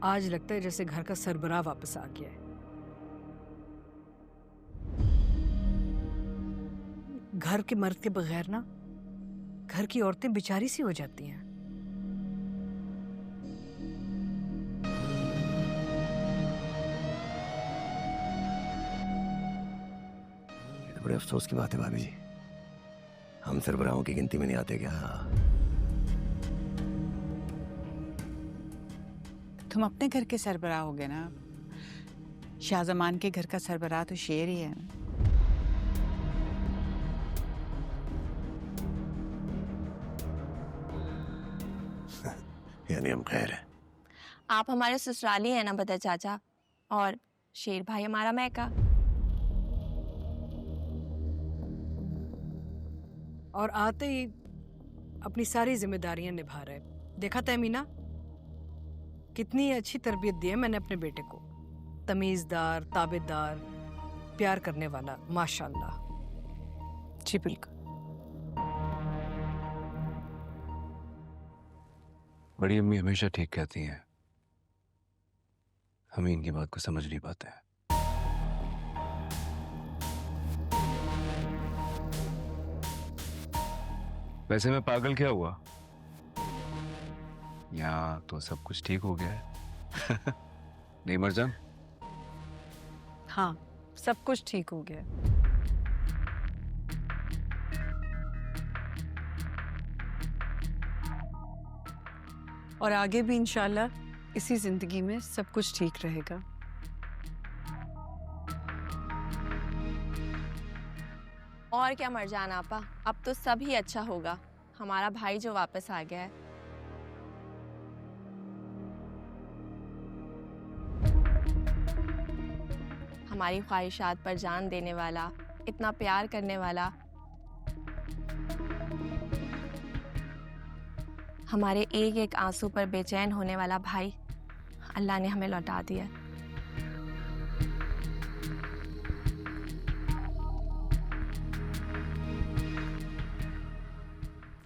आज लगता है जैसे घर का सरबराह वापस आ गया है। घर के मर्द के बगैर ना घर की औरतें बेचारी सी हो जाती हैं। ये तो बड़े अफसोस की बात है भाभी जी, हम सरबराहों की गिनती में नहीं आते क्या? तुम अपने घर के सरबराह हो गए ना। शाहजमान के घर का सरबराह तो शेर ही है। यानी हम खैर है। आप हमारे ससुराली हैं ना बदर चाचा, और शेर भाई हमारा मैका। और आते ही अपनी सारी जिम्मेदारियां निभा रहे। देखा तहमीना, कितनी अच्छी तरबियत दी है मैंने अपने बेटे को। तमीजदार, ताबेदार, प्यार करने वाला, माशाल्लाह। जी बिल्कुल। बड़ी अम्मी हमेशा ठीक कहती हैं, हम इनकी बात को समझ नहीं पाते हैं। वैसे मैं पागल क्या हुआ? यहाँ तो सब कुछ ठीक हो गया है। नहीं मरजान? हाँ, सब कुछ ठीक हो गया। और आगे भी इंशाल्लाह इसी जिंदगी में सब कुछ ठीक रहेगा। और क्या मरजान आपा, अब तो सब ही अच्छा होगा। हमारा भाई जो वापस आ गया है। हमारी ख्वाहिशात पर जान देने वाला, इतना प्यार करने वाला, हमारे एक एक आंसू पर बेचैन होने वाला भाई अल्लाह ने हमें लौटा दिया।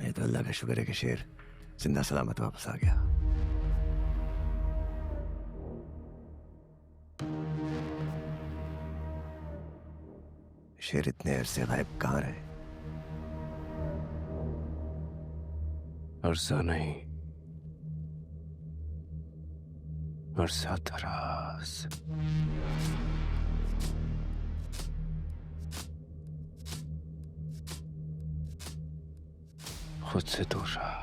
ये तो अल्लाह का शुक्र है कि शेर जिंदा सलामत वापस आ गया। शेर इतने अरसे गायब कहाँ रहे? अरसा नहीं, अरसा दराज। खुद से दूर रहा,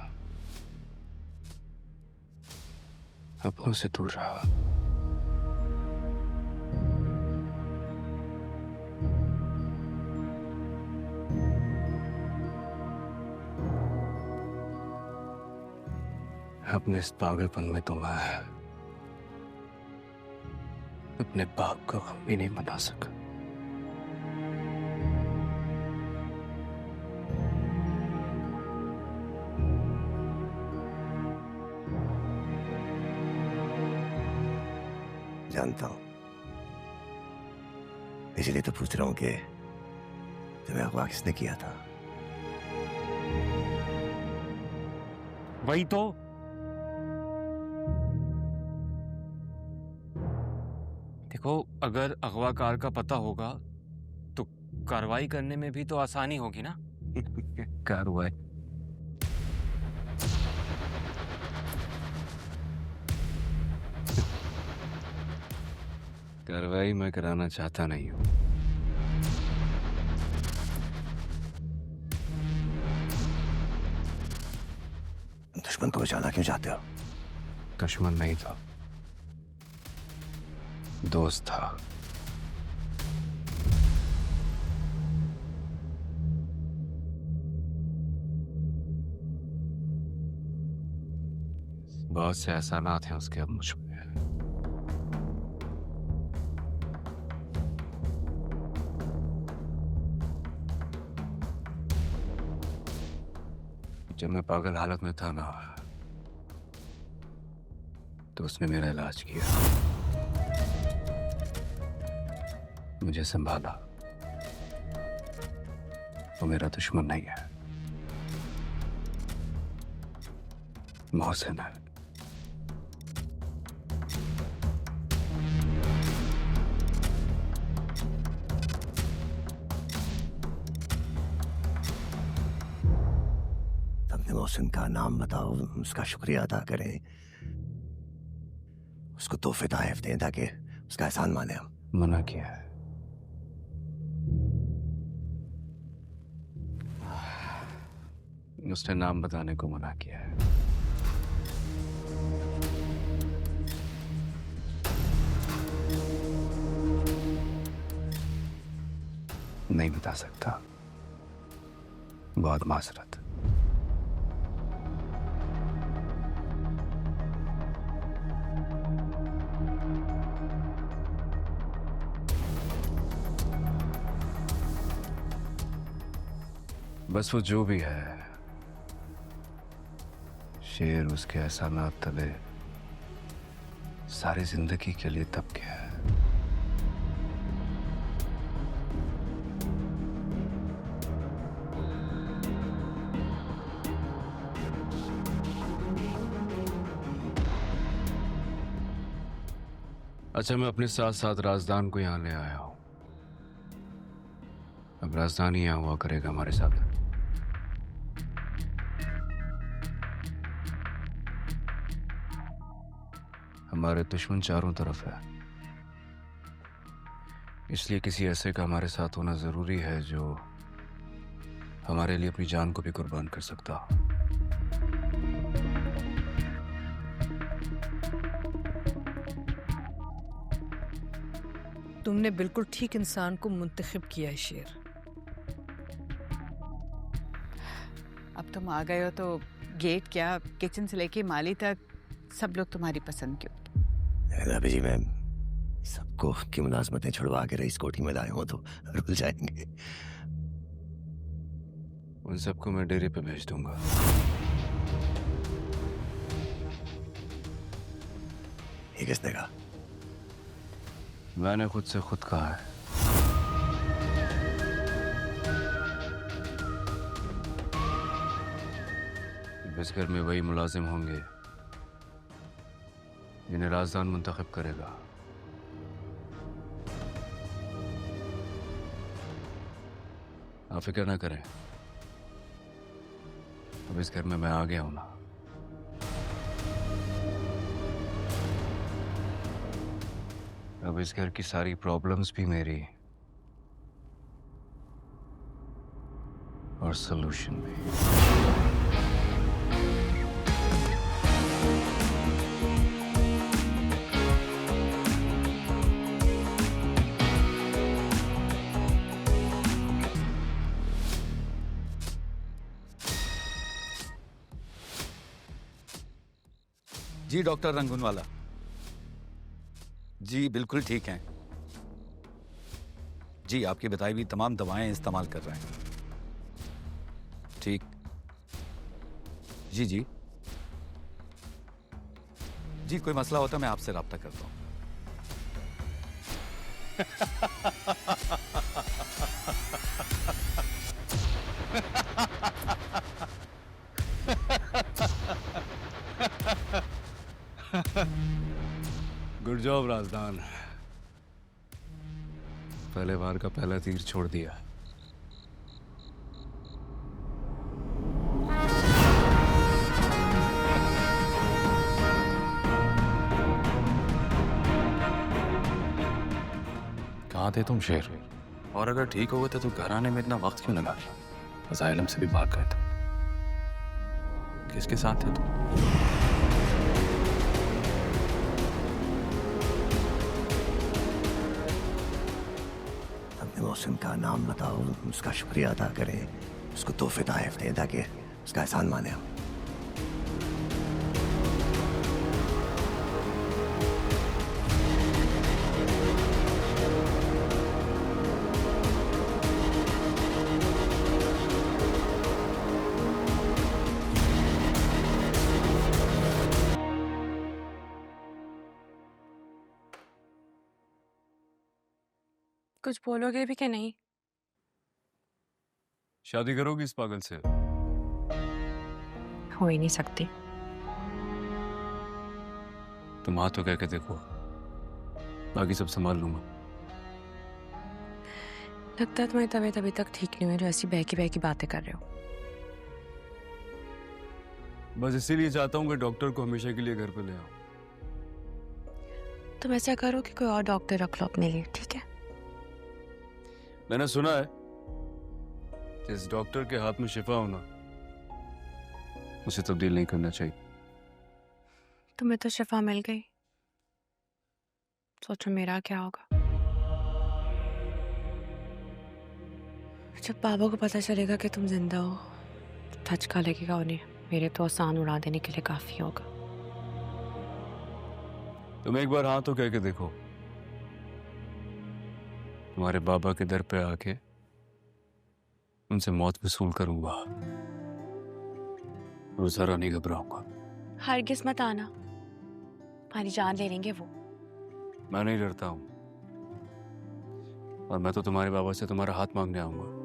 अपनों से दूर रहा। अपने इस पागलपन में तो मैं अपने बाप को गम भी नहीं मना सका। जानता हूं, इसलिए तो पूछ रहा हूं कि तुम्हें अगवा किसने किया था? वही तो। देखो, अगर अगवाकार का पता होगा तो कार्रवाई करने में भी तो आसानी होगी ना। कार्रवाई? कार्रवाई मैं कराना चाहता नहीं हूं। दुश्मन को बचाना क्यों चाहते हो? दुश्मन नहीं था, दोस्त था। बहुत से एहसानात हैं उसके अब मुझ पे। जब मैं पागल हालत में था ना, तो उसने मेरा इलाज किया, मुझे संभाला। वो मेरा दुश्मन नहीं है, मोहसिन है। अपने मोहसिन का नाम बताओ, उसका शुक्रिया अदा करें, उसको तोहफे तोहफ दें ताकि उसका एहसान माने हम। मना किया है। उसने नाम बताने को मना किया है। नहीं बता सकता, बहुत माजरत। बस वो जो भी है, शेर उसके एहसानात तले सारी जिंदगी के लिए तब गया है। अच्छा, मैं अपने साथ साथ राजदान को यहां ले आया हूं। अब राजदान ही यहां हुआ करेगा हमारे साथ। हमारे दुश्मन चारों तरफ है, इसलिए किसी ऐसे का हमारे साथ होना जरूरी है जो हमारे लिए अपनी जान को भी कुर्बान कर सकता हो। तुमने बिल्कुल ठीक इंसान को मुंतखब किया है शेर। अब तुम आ गए हो तो गेट क्या, किचन से लेके माली तक सब लोग तुम्हारी पसंद के होते। अभी जी, मैं सबको की मुलाजमतें छुड़वा के रईस कोठी में लाए हो तो रुल जाएंगे। उन सबको मैं डेरे पे भेज दूंगा। ये किसने कहा? मैंने खुद से खुद कहा है। इस घर में वही मुलाजिम होंगे जिन्हें राजदान मुंतखब करेगा। आप फिक्र ना करें, अब इस घर में मैं आ गया हूं ना। अब इस घर की सारी प्रॉब्लम्स भी मेरी और सॉल्यूशन भी। जी डॉक्टर रंगूनवाला जी बिल्कुल ठीक हैं जी, आपकी बताई हुई तमाम दवाएं इस्तेमाल कर रहे हैं। ठीक जी जी जी, कोई मसला होता मैं आपसे रब्ता करता हूं। गुड जॉब राजदान, पहले बार का पहला तीर छोड़ दिया। कहाँ थे तुम शेर? और अगर ठीक हो गए थे तो घर आने में इतना वक्त क्यों लगा? असाइलम से भी भाग गए थे। किसके साथ थे तुम? मोहसिन का नाम बताओ, उसका शुक्रिया अदा करें, उसको तोहफे तोहफ दें ताकि उसका एहसान माने हम। कुछ बोलोगे भी कि नहीं? शादी करोगी इस पागल से? हो ही नहीं सकती। तुम हाथ तो कह के देखो, बाकी सब संभाल लूंगा। लगता है तुम्हारी तबीयत अभी तक ठीक नहीं हुई, जो ऐसी बहकी बहकी बातें कर रहे हो। बस इसीलिए चाहता हूँ कि डॉक्टर को हमेशा के लिए घर पे ले आओ। तुम ऐसा करो कि कोई और डॉक्टर रख लो अपने लिए, ठीक है? मैंने सुना है जिस डॉक्टर के हाथ में शिफा होना उसे तब्दील नहीं करना चाहिए। तुम्हें तो शिफा मिल गई, सोचो मेरा क्या होगा। जब बाबा को पता चलेगा कि तुम जिंदा हो तो धचका लगेगा उन्हें। मेरे तो आसान उड़ा देने के लिए काफी होगा। तुम एक बार हाँ तो कह के देखो। तुम्हारे बाबा के दर पे आके उनसे मौत वसूल करूंगा और जरा नहीं घबराऊंगा। हरगिज़ मत आना, तुम्हारी जान ले लेंगे वो। मैं नहीं डरता हूं और मैं तो तुम्हारे बाबा से तुम्हारा हाथ मांगने आऊंगा।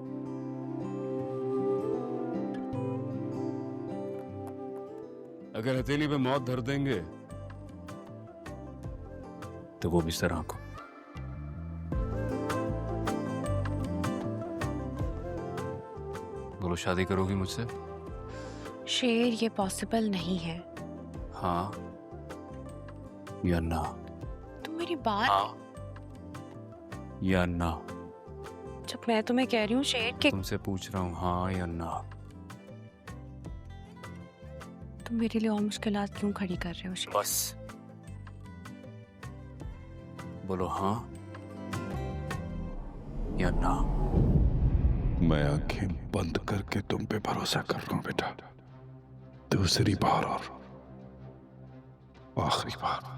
अगर हथेली पे मौत धर देंगे तो वो भी इस तरह को। बोलो, शादी करोगी मुझसे? शेर, ये पॉसिबल नहीं है। हाँ या ना? तुम मेरी बात हाँ या ना? जब मैं तुम्हें कह रही हूँ शेर के, तुमसे पूछ रहा हूँ हाँ या ना। तुम मेरे लिए और मुश्किलात क्यों खड़ी कर रहे हो शेर? बस बोलो हाँ या ना। मैं आंखें बंद करके तुम पे भरोसा कर रहा हूं बेटा। दूसरी बार और आखिरी बार।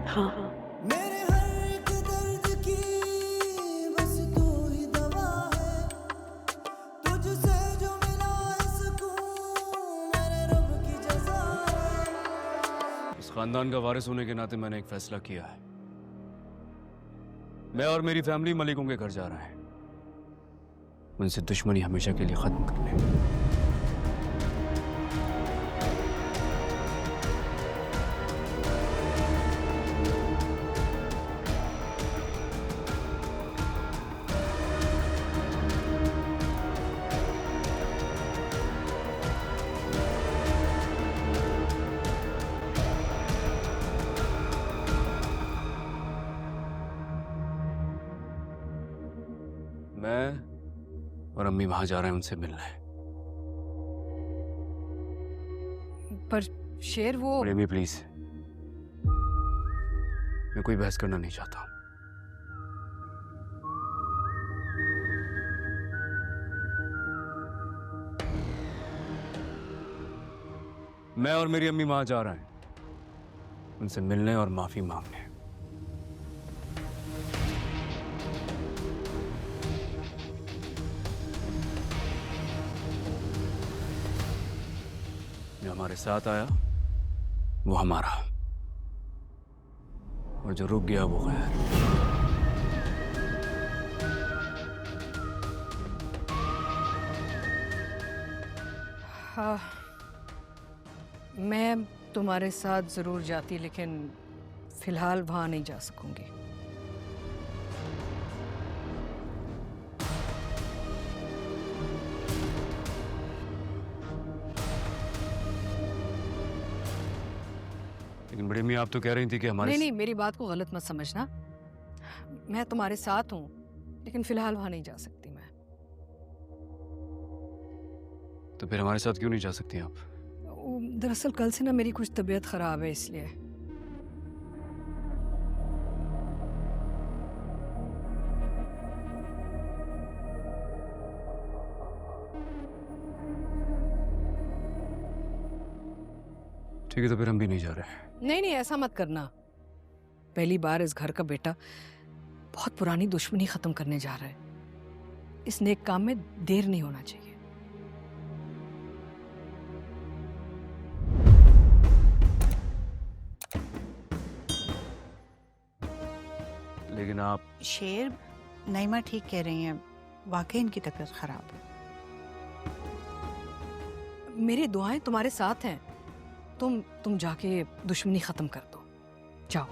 हाँ हाँ। मेरे हर एक दर्द की बस तू ही दवा है। तुझसे जो मिला है सुकून मेरे रब की जज़ा है। इस खानदान का वारिस होने के नाते मैंने एक फैसला किया है। मैं और मेरी फैमिली मलिकों के घर जा रहे हैं, उनसे दुश्मनी हमेशा के लिए खत्म करने। मैं और अम्मी वहां जा रहे हैं उनसे मिलने। पर शेर वो प्रेमी प्लीज, मैं कोई बहस करना नहीं चाहता। मैं और मेरी अम्मी वहां जा रहे हैं उनसे मिलने और माफी मांगने। जो हमारे साथ आया वो हमारा, और जो रुक गया वो गैर। हाँ, मैं तुम्हारे साथ जरूर जाती, लेकिन फिलहाल वहां नहीं जा सकूंगी। लेकिन बड़ी अम्मी, आप तो कह रही थी कि हमारे नहीं नहीं, मेरी बात को गलत मत समझना। मैं तुम्हारे साथ हूँ, लेकिन फिलहाल वहां नहीं जा सकती मैं। तो फिर हमारे साथ क्यों नहीं जा सकती आप? दरअसल कल से ना मेरी कुछ तबीयत खराब है, इसलिए। ठीक है, तो फिर हम भी नहीं जा रहे। नहीं नहीं, ऐसा मत करना। पहली बार इस घर का बेटा बहुत पुरानी दुश्मनी खत्म करने जा रहा है। इस नेक काम में देर नहीं होना चाहिए। लेकिन आप शेर, नईमा ठीक कह रही हैं, वाकई इनकी तबीयत खराब है। मेरी दुआएं तुम्हारे साथ हैं, तुम जाके दुश्मनी खत्म कर दो, जाओ।